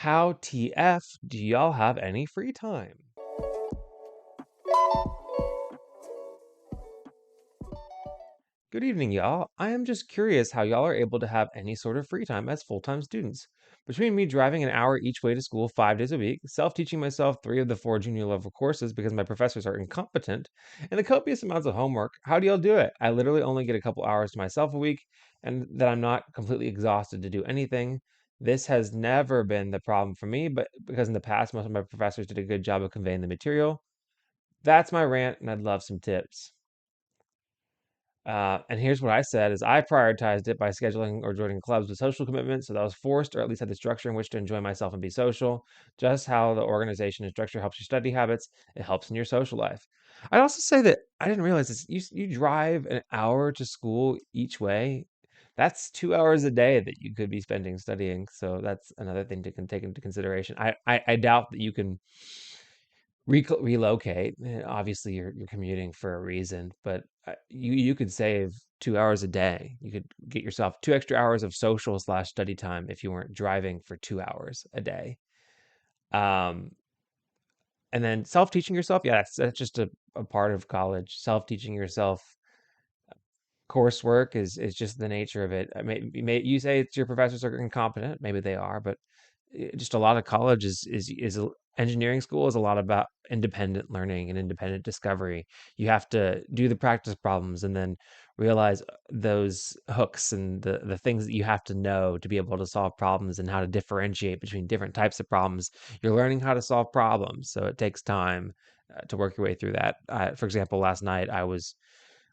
How TF do y'all have any free time? Good evening, y'all. I am just curious how y'all are able to have any sort of free time as full-time students. Between me driving an hour each way to school 5 days a week, self-teaching myself 3 of the 4 junior level courses because my professors are incompetent, and the copious amounts of homework, how do y'all do it? I literally only get a couple hours to myself a week, and that I'm not completely exhausted to do anything. This has never been the problem for me, but because in the past, most of my professors did a good job of conveying the material. That's my rant, and I'd love some tips. And here's what I said is I prioritized it by scheduling or joining clubs with social commitments so that I was forced or at least had the structure in which to enjoy myself and be social. Just how the organization and structure helps your study habits, it helps in your social life. I'd also say that I didn't realize this. You drive an hour to school each way. That's 2 hours a day that you could be spending studying. So that's another thing to take into consideration. I doubt that you can relocate. Obviously, you're commuting for a reason, but you could save 2 hours a day. You could get yourself 2 extra hours of social slash study time if you weren't driving for 2 hours a day. Um, and then self-teaching yourself, yeah, that's just a part of college. Self-teaching yourself coursework is just the nature of it. You say it's your professors are incompetent, maybe they are, but just a lot of college engineering school is a lot about independent learning and independent discovery. You have to do the practice problems and then realize those hooks and the things that you have to know to be able to solve problems and how to differentiate between different types of problems. You're learning how to solve problems, so it takes time to work your way through that. For example, last night I was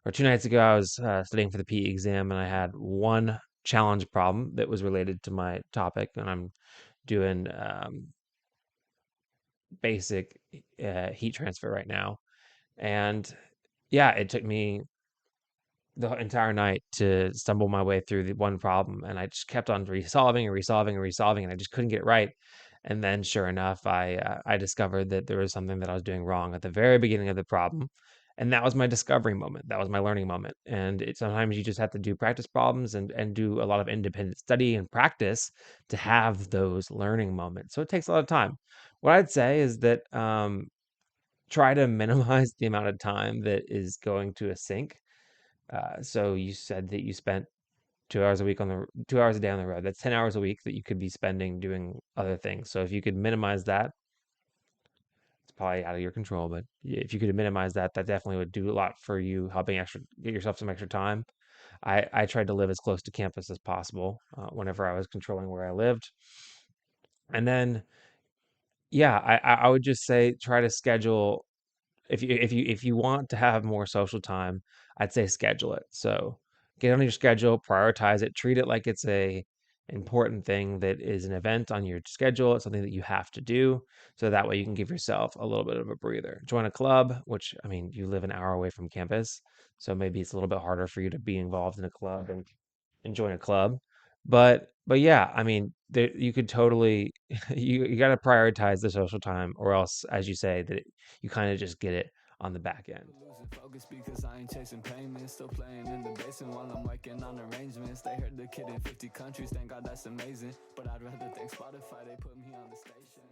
or 2 nights ago, I was studying for the PE exam, and I had one challenge problem that was related to my topic, and I'm doing basic heat transfer right now. And yeah, it took me the entire night to stumble my way through the one problem, and I just kept on resolving and resolving and resolving, and I just couldn't get it right. And then, sure enough, I discovered that there was something that I was doing wrong at the very beginning of the problem, and that was my discovery moment. That was my learning moment. And sometimes you just have to do practice problems and do a lot of independent study and practice to have those learning moments. So it takes a lot of time. What I'd say is that try to minimize the amount of time that is going to a sink. So you said that you spent 2 hours a week on the 2 hours a day on the road. That's 10 hours a week that you could be spending doing other things. So if you could minimize that, it's probably out of your control, but if you could minimize that, that definitely would do a lot for you, helping get yourself some extra time. I tried to live as close to campus as possible whenever I was controlling where I lived. And then, yeah, I would just say try to schedule if you want to have more social time, I'd say schedule it. So get on your schedule, prioritize it, treat it like it's a important thing that is an event on your schedule. It's something that you have to do. So that way you can give yourself a little bit of a breather. Join a club, which I mean, you live an hour away from campus. So maybe it's a little bit harder for you to be involved in a club and join a club. But yeah, I mean, you could totally you got to prioritize the social time, or else, as you say, that you kind of just get it on the back end. Losing focus because I ain't chasing payments. Still playing in the basement while I'm working on arrangements. They heard the kid in 50 countries, thank God that's amazing. But I'd rather thank Spotify, they put me on the station.